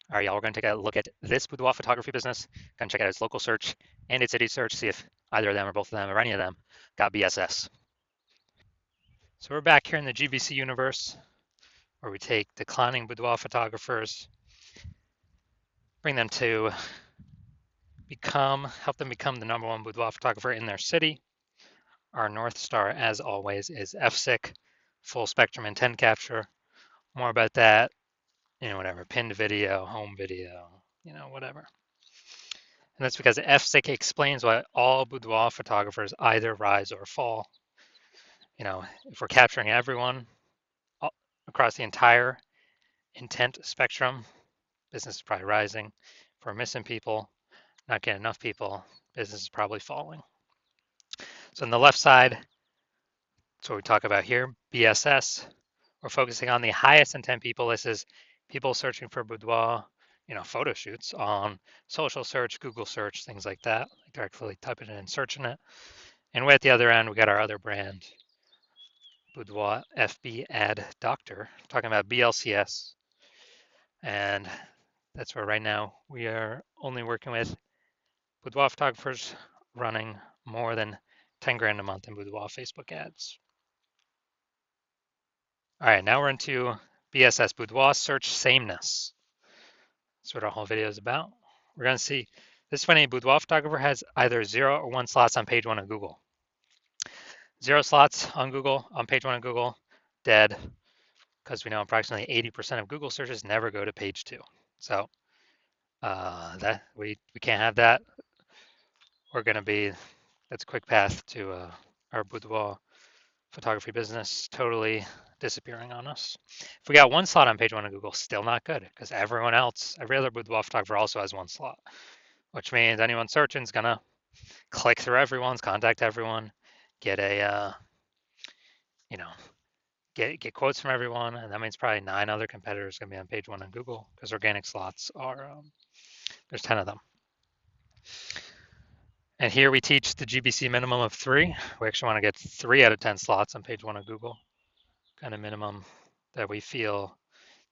All right, y'all, we're going to take a look at this boudoir photography business. Going to check out its local search and its city search, see if either of them or both of them or any of them got BSS. So we're back here in the GBC universe where we take declining boudoir photographers, bring them to help them become the #1 boudoir photographer in their city. Our North Star, as always, is FSIC, full spectrum intent capture. More about that, whatever, pinned video, home video, whatever. And that's because FSIC explains why all boudoir photographers either rise or fall. If we're capturing everyone across the entire intent spectrum, business is probably rising. If we're missing people, not getting enough people, business is probably falling. So on the left side, that's what we talk about here, BSS. We're focusing on the highest intent people. This is people searching for boudoir, photo shoots on social search, Google search, things like that, like directly typing it and searching it. And way at the other end, we got our other brand, Boudoir FB Ad Doctor, talking about BLCS. And that's where right now we are only working with boudoir photographers running more than 10 grand a month in boudoir Facebook ads. All right, now we're into BSS, boudoir search sameness. That's what our whole video is about. We're going to see this when a boudoir photographer has either 0 or 1 slots on page 1 of Google. 0 slots on Google, on page 1 of Google, dead, because we know approximately 80% of Google searches never go to page 2. So that we can't have that. We're going to be, that's a quick path to our boudoir photography business totally disappearing on us. If we got 1 slot on page 1 of Google, still not good, because everyone else, every other boudoir photographer also has 1 slot, which means anyone searching is going to click through everyone's, contact everyone, get a, get quotes from everyone, and that means probably 9 other competitors going to be on page 1 on Google, because organic slots are, there's 10 of them. And here we teach the GBC minimum of 3. We actually want to get 3 out of 10 slots on page 1 of Google, kind of minimum that we feel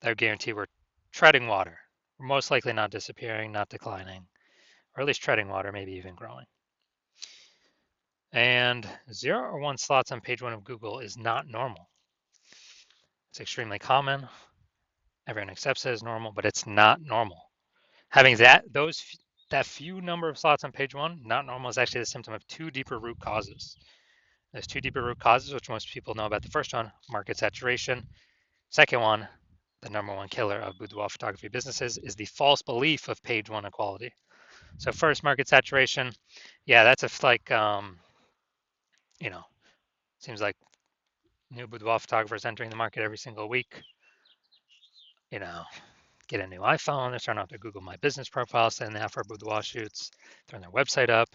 that would guarantee we're treading water. We're most likely not disappearing, not declining, or at least treading water, maybe even growing. And 0 or 1 slots on page 1 of Google is not normal. It's extremely common. Everyone accepts it as normal, but it's not normal. Having that few number of slots on page 1, not normal, is actually the symptom of 2 deeper root causes. There's 2 deeper root causes, which most people know about. The first one, market saturation. Second one, the #1 killer of boudoir photography businesses, is the false belief of page 1 equality. So first, market saturation. Yeah, that's seems like new boudoir photographers entering the market every single week. Get a new iPhone, they're starting off their Google My Business profile, saying they have for boudoir shoots, throwing their website up,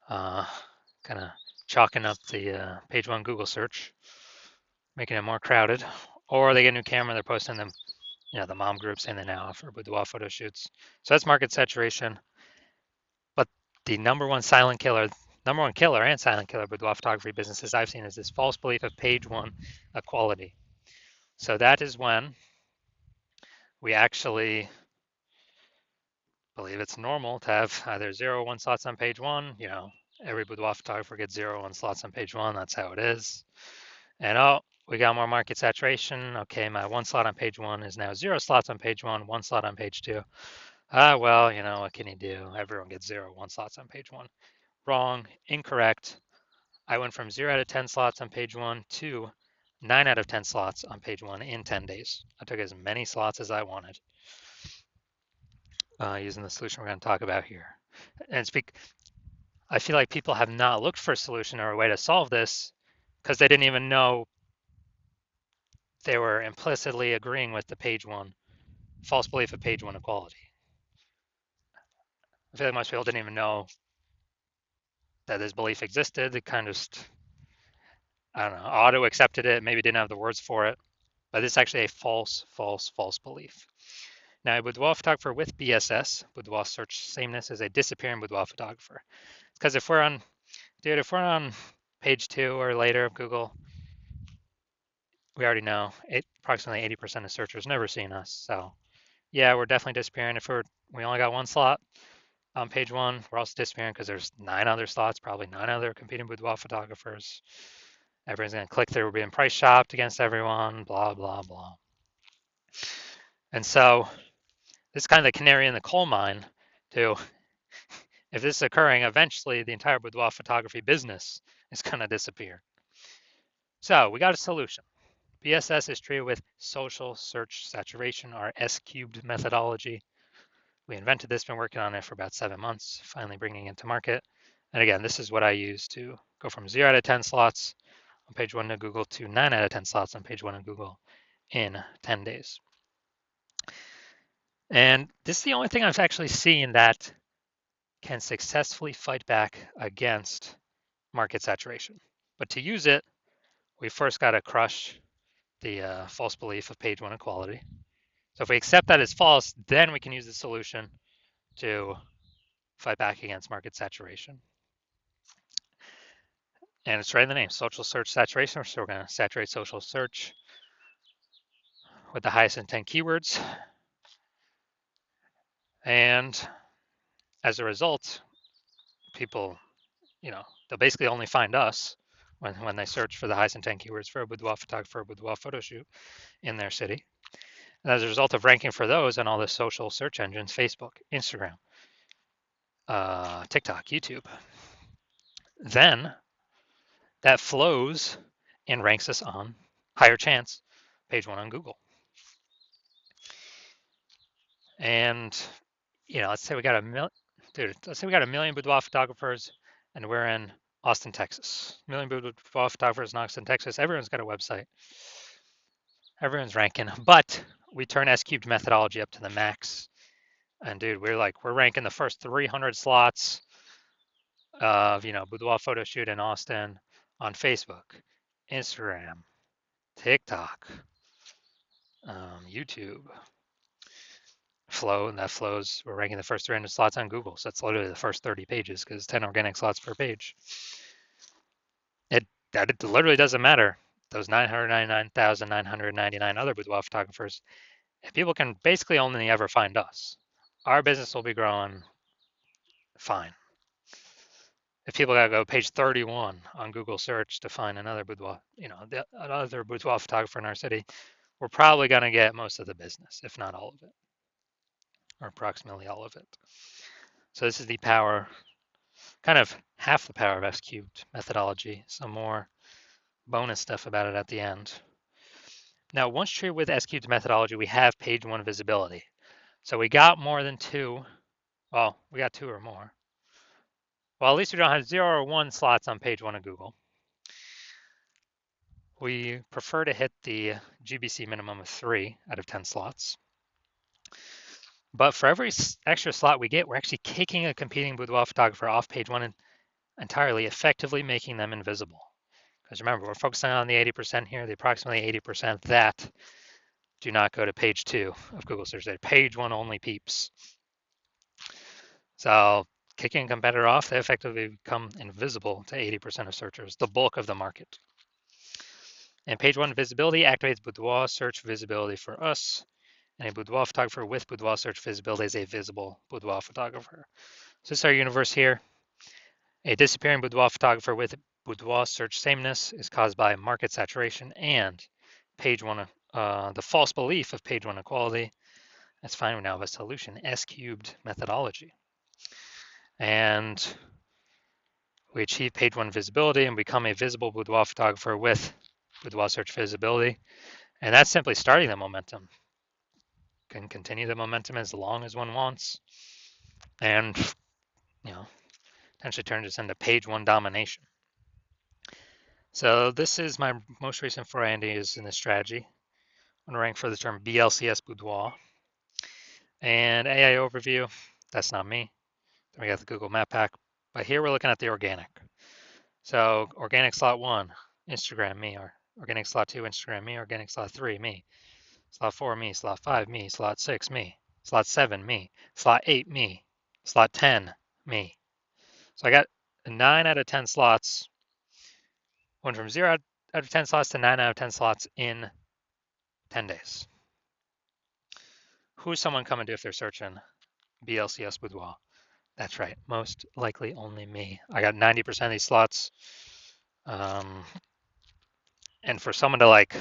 kind of chalking up the page 1 Google search, making it more crowded. Or they get a new camera, they're posting them, the mom group saying they now offer boudoir photo shoots. So that's market saturation. But the #1 silent killer, #1 killer and silent killer boudoir photography businesses I've seen is this false belief of page 1 equality. So that is when we actually believe it's normal to have either 0 or 1 slots on page 1. Every boudoir photographer gets 0 or 1 slots on page 1. That's how it is. And we got more market saturation. Okay, my 1 slot on page 1 is now 0 slots on page 1, 1 slot on page 2. Well, what can you do? Everyone gets 0 or 1 slots on page 1. Wrong, incorrect. I went from 0 out of 10 slots on page 1 to 9 out of 10 slots on page 1 in 10 days. I took as many slots as I wanted using the solution we're going to talk about here. And I feel like people have not looked for a solution or a way to solve this because they didn't even know they were implicitly agreeing with the page 1 false belief of page 1 equality. I feel like most people didn't even know that this belief existed. They kind of just, I don't know, auto accepted it, maybe didn't have the words for it, but it's actually a false belief. Now, a boudoir photographer with BSS, boudoir search sameness, is a disappearing boudoir photographer. Because if we're on page 2 or later of Google, we already know approximately 80% of searchers never seen us. So yeah, we're definitely disappearing. If we only got one slot on page one, we're also disappearing because there's 9 other slots, probably 9 other competing boudoir photographers. Everyone's going to click through. We're being price shopped against everyone, blah, blah, blah. And so this is kind of the canary in the coal mine to, if this is occurring, eventually the entire boudoir photography business is going to disappear. So we got a solution. BSS is treated with social search saturation, our S-cubed methodology. We invented this, been working on it for about 7 months, finally bringing it to market. And again, this is what I use to go from 0 out of 10 slots on page 1 of Google to 9 out of 10 slots on page 1 of Google in 10 days. And this is the only thing I've actually seen that can successfully fight back against market saturation. But to use it, we first got to crush the false belief of page 1 equality. So if we accept that as false, then we can use the solution to fight back against market saturation. And it's right in the name, social search saturation. So we're going to saturate social search with the highest intent keywords. And as a result, people, they'll basically only find us when they search for the highest intent keywords for a boudoir photographer, a boudoir photo shoot in their city. And as a result of ranking for those on all the social search engines, Facebook, Instagram, TikTok, YouTube, then that flows and ranks us on higher chance page 1 on Google. And let's say we got a million boudoir photographers and we're in Austin, Texas. A million boudoir photographers in Austin, Texas. Everyone's got a website. Everyone's ranking, but we turn S-cubed methodology up to the max. And dude, we're ranking the first 300 slots of, boudoir photo shoot in Austin on Facebook, Instagram, TikTok, YouTube, Flow, and that flows. We're ranking the first 300 slots on Google. So that's literally the first 30 pages because 10 organic slots per page. It literally doesn't matter. Those 999,999 other boudoir photographers, if people can basically only ever find us, our business will be growing fine. If people gotta go page 31 on Google search to find another boudoir, another boudoir photographer in our city, we're probably gonna get most of the business, if not all of it, or approximately all of it. So this is the power, kind of half the power of S-cubed methodology. Some more bonus stuff about it at the end. Now, once treated with S-cubed methodology, we have page 1 visibility. So we got more than 2. Well, we got 2 or more. Well, at least we don't have 0 or 1 slots on page 1 of Google. We prefer to hit the GBC minimum of 3 out of 10 slots. But for every extra slot we get, we're actually kicking a competing boudoir photographer off page 1 entirely, effectively making them invisible. Because remember, we're focusing on the 80% here, the approximately 80% that do not go to page 2 of Google search. They're page 1 only peeps. So kicking a competitor off, they effectively become invisible to 80% of searchers, the bulk of the market. And page 1 visibility activates boudoir search visibility for us. And a boudoir photographer with boudoir search visibility is a visible boudoir photographer. So this is our universe here. A disappearing boudoir photographer with boudoir search sameness is caused by market saturation and page 1, the false belief of page 1 equality. That's fine. We now have a solution, S-cubed methodology. And we achieve page 1 visibility and become a visible boudoir photographer with boudoir search visibility. And that's simply starting the momentum. Can continue the momentum as long as one wants. And, potentially turn this into page 1 domination. So this is my most recent foray into using this strategy. I'm going to rank for the term BLCS boudoir. And AI overview, that's not me. Then we got the Google Map Pack. But here we're looking at the organic. So organic slot 1, Instagram, me. Or organic slot 2, Instagram, me. Organic slot 3, me. Slot 4, me. Slot 5, me. Slot 6, me. Slot 7, me. Slot 8, me. Slot 10, me. So I got 9 out of 10 slots. Went from 0 out of 10 slots to 9 out of 10 slots in 10 days. who's someone coming to if they're searching BLCS Boudoir? That's right, most likely only me. I got 90% of these slots. And for someone to like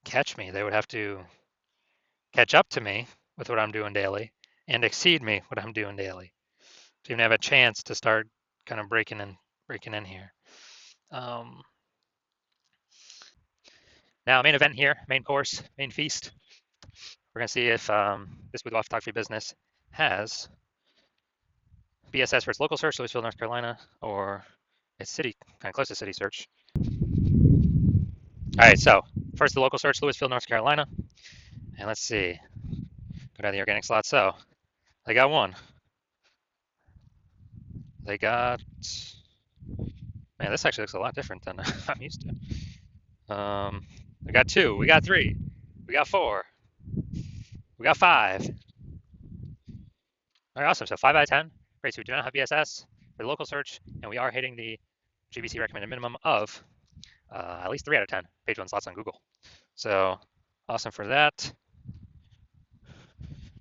catch me, they would have to catch up to me with what I'm doing daily and exceed me what I'm doing daily to even have a chance to start kind of breaking in here. Now, main event here, main course, main feast. We're gonna see if this boudoir photography business has BSS for its local search, Louisville, North Carolina, or its city, kind of close to city search. All right, so first the local search, Louisville, North Carolina, and let's see, go down the organic slot. So they got one. They got, man, this actually looks a lot different than I'm used to. We got two, we got three, we got four, we got five. All right, awesome. So 5 out of 10. Great. So we do not have BSS for the local search, and we are hitting the GBC recommended minimum of at least 3 out of 10 page one slots on Google. So awesome for that.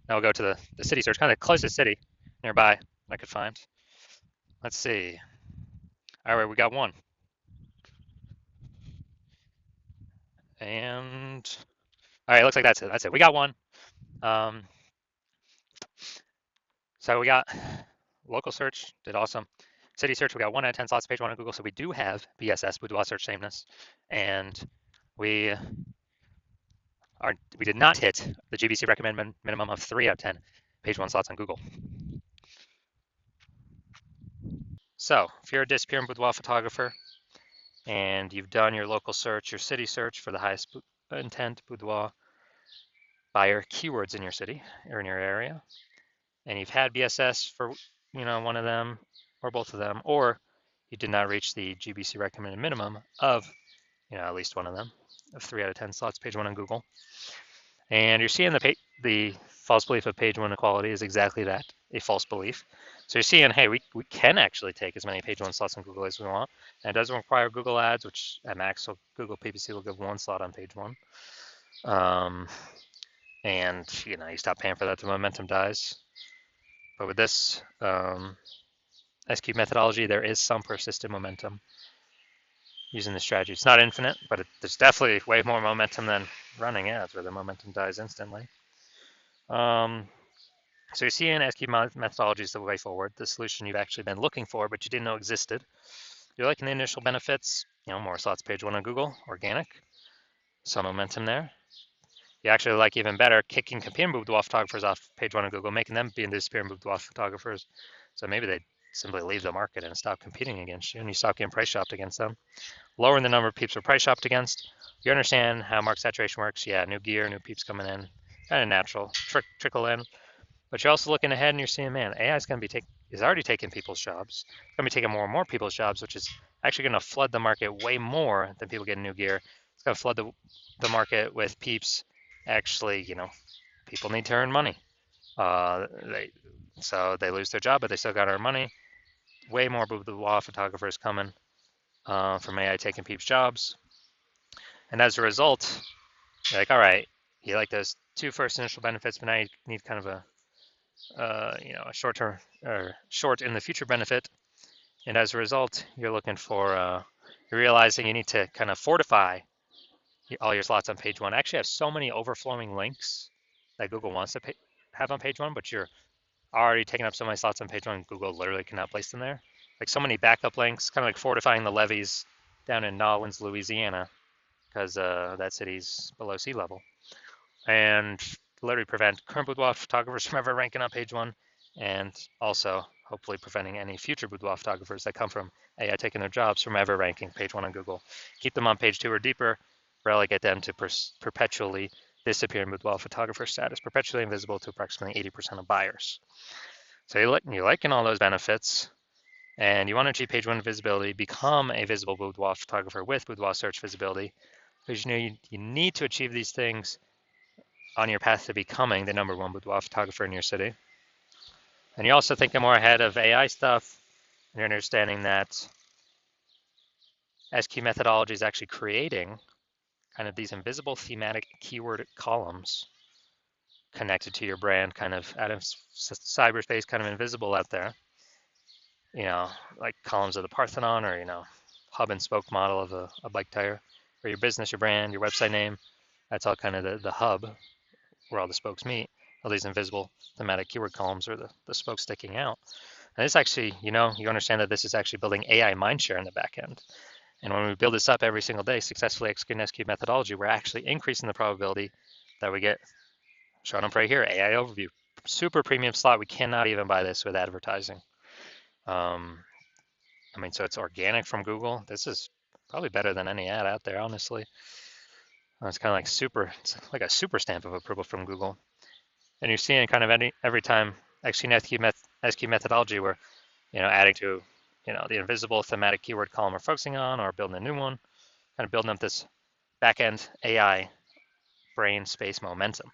Now we'll go to the city search, kind of the closest city nearby I could find. Let's see. All right, we got one. And all right, it looks like that's it. That's it. We got one. So we got local search, did awesome. City search, we got 1 out of 10 slots, page one on Google. So we do have BSS, Boudoir search sameness. And we did not hit the GBC recommended minimum of 3 out of 10 page one slots on Google. So if you're a disappearing boudoir photographer and you've done your local search, your city search for the highest intent boudoir buyer keywords in your city or in your area, and you've had BSS for one of them or both of them, or you did not reach the GBC recommended minimum of at least one of them, of 3 out of 10 slots, page one on Google, and you're seeing the false belief of page one equality is exactly that, a false belief. So you're seeing, hey, we can actually take as many page one slots on Google as we want, and it doesn't require Google ads, which at max, so Google PPC will give 1 slot on page one. And you stop paying for that, the momentum dies. But with this SQ methodology, there is some persistent momentum using the strategy. It's not infinite, but there's definitely way more momentum than running ads where the momentum dies instantly. So you're seeing SQ methodology is the way forward, the solution you've actually been looking for, but you didn't know existed. You're liking the initial benefits, more slots page one on Google, organic, some momentum there. You actually like even better kicking competing boudoir photographers off page one on Google, making them be disappearing boudoir photographers. So maybe they simply leave the market and stop competing against you, and you stop getting price shopped against them. Lowering the number of peeps we're price shopped against. You understand how market saturation works. Yeah, new gear, new peeps coming in, kind of natural, trickle in. But you're also looking ahead and you're seeing, man, AI is going to be is already taking people's jobs. It's going to be taking more and more people's jobs, which is actually going to flood the market way more than people getting new gear. It's going to flood the market with peeps. Actually, people need to earn money. So they lose their job, but they still got to earn money. Way more boudoir photographers coming from AI taking peeps' jobs. And as a result, you're like, all right, you like those two first initial benefits, but now you need kind of a a short-term or short in the future benefit. And as a result, you're looking for, you're realizing you need to kind of fortify all your slots on page one. Actually have so many overflowing links that Google wants to have on page one, but you're already taking up so many slots on page one, Google literally cannot place them there. Like so many backup links, kind of like fortifying the levees down in Nolens, Louisiana, because that city's below sea level. And literally prevent current boudoir photographers from ever ranking on page one, and also hopefully preventing any future boudoir photographers that come from AI taking their jobs from ever ranking page one on Google. Keep them on page two or deeper, relegate them to perpetually disappearing boudoir photographer status, perpetually invisible to approximately 80% of buyers. So you're liking all those benefits, and you want to achieve page one visibility, become a visible boudoir photographer with boudoir search visibility, because you need to achieve these things on your path to becoming the number one boudoir photographer in your city. And you're also thinking more ahead of AI stuff, and you're understanding that SQ methodology is actually creating kind of these invisible thematic keyword columns connected to your brand, kind of out of cyberspace, kind of invisible out there. Like columns of the Parthenon, or hub and spoke model of a bike tire, or your business, your brand, your website name. That's all kind of the hub where all the spokes meet. All these invisible thematic keyword columns are the spokes sticking out. And this actually, you understand that this is actually building AI mindshare in the back end. And when we build this up every single day, successfully executing SQ methodology, we're actually increasing the probability that we get shown up right here, AI overview, super premium slot. We cannot even buy this with advertising. So it's organic from Google. This is probably better than any ad out there, honestly. It's kind of like it's like a super stamp of approval from Google. And you're seeing kind of every time executing SQ methodology, we're adding to the invisible thematic keyword column we're focusing on, or building a new one, kind of building up this back-end AI brain space momentum.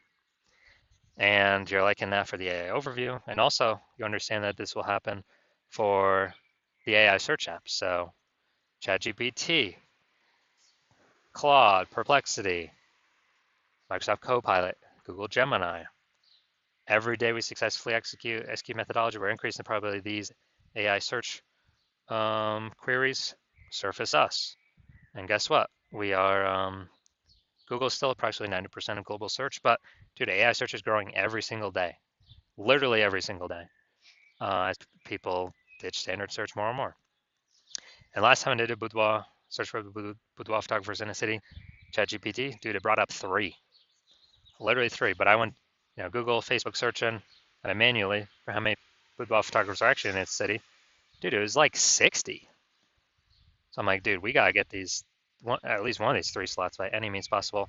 And you're liking that for the AI overview. And also you understand that this will happen for the AI search apps. So ChatGPT, Claude, Perplexity, Microsoft Copilot, Google Gemini. Every day we successfully execute SQ methodology, we're increasing the probability these AI search queries surface us. And guess what? We are, Google's still approximately 90% of global search, but dude, AI search is growing every single day, literally every single day, as people ditch standard search more and more. And last time I did a boudoir search for boudoir photographers in a city, ChatGPT, dude, it brought up 3, literally 3. But I went, Google, Facebook searching, and I manually for how many boudoir photographers are actually in its city. Dude, it was like 60. So I'm like, dude, we gotta get at least one of these 3 slots by any means possible.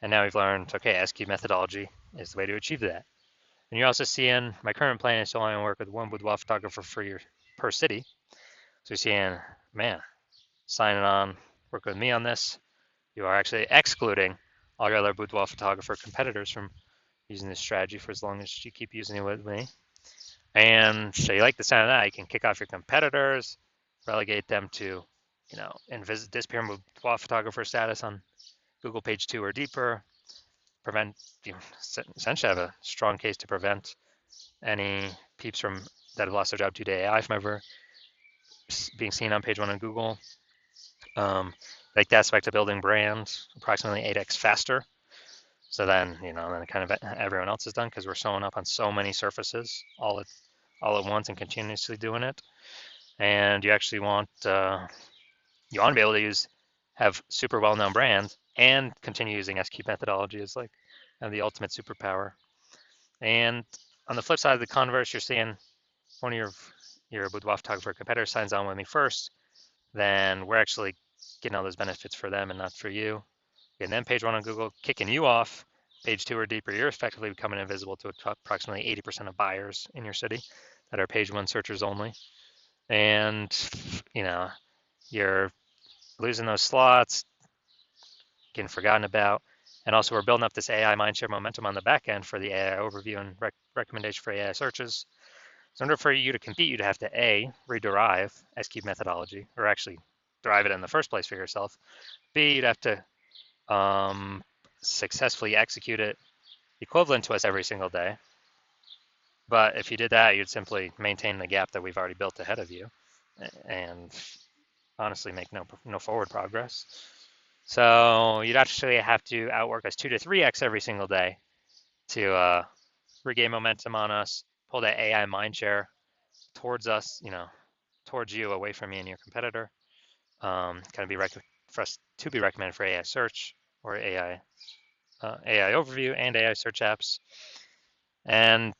And now we've learned, okay, SQ methodology is the way to achieve that. And you're also seeing my current plan is to only work with one boudoir photographer per city. So you're seeing, man, signing on, working with me on this, you are actually excluding all your other boudoir photographer competitors from using this strategy for as long as you keep using it with me. And so you like the sound of that, you can kick off your competitors, relegate them to, disappear boudoir photographer status on Google page 2 or deeper, essentially have a strong case to prevent any peeps that have lost their job due to AI from ever being seen on page 1 of Google. Like the aspect of building brands approximately 8x faster. So then, then kind of everyone else is done because we're showing up on so many surfaces all at once and continuously doing it. And you actually want to be able to have super well-known brands and continue using SQ methodology as like the ultimate superpower. And on the flip side of the converse, you're seeing one of your boudoir photographer competitor signs on with me first, then we're actually getting all those benefits for them and not for you. And then page 1 on Google kicking you off, page 2 or deeper, you're effectively becoming invisible to approximately 80% of buyers in your city that are page 1 searchers only. And, you're losing those slots, getting forgotten about. And also we're building up this AI mindshare momentum on the back end for the AI overview and recommendation for AI searches. So in order for you to compete, you'd have to A, rederive SQ methodology, or actually derive it in the first place for yourself. B, you'd have to successfully execute it equivalent to us every single day. But if you did that, you'd simply maintain the gap that we've already built ahead of you and honestly make no forward progress. So you'd actually have to outwork us 2 to 3x every single day to regain momentum on us, pull that AI mindshare towards us, towards you, away from me and your competitor. Kind of be for us to be recommended for AI search or AI overview and AI search apps. And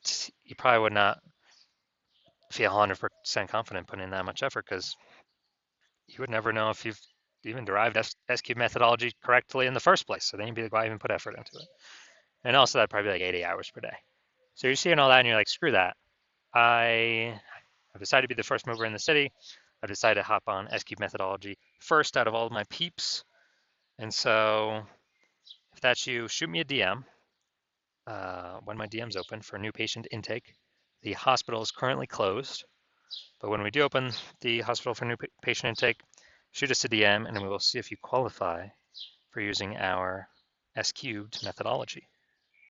you probably would not feel 100% confident putting in that much effort because you would never know if you've even derived SQ methodology correctly in the first place. So then you'd be like, why even put effort into it? And also that'd probably be like 80 hours per day. So you're seeing all that and you're like, screw that. I've decided to be the first mover in the city. I've decided to hop on SQ methodology first out of all of my peeps. And so if that's you, shoot me a DM when my DM's open for new patient intake. The hospital is currently closed, but when we do open the hospital for new patient intake, shoot us a DM and we will see if you qualify for using our S-cubed methodology.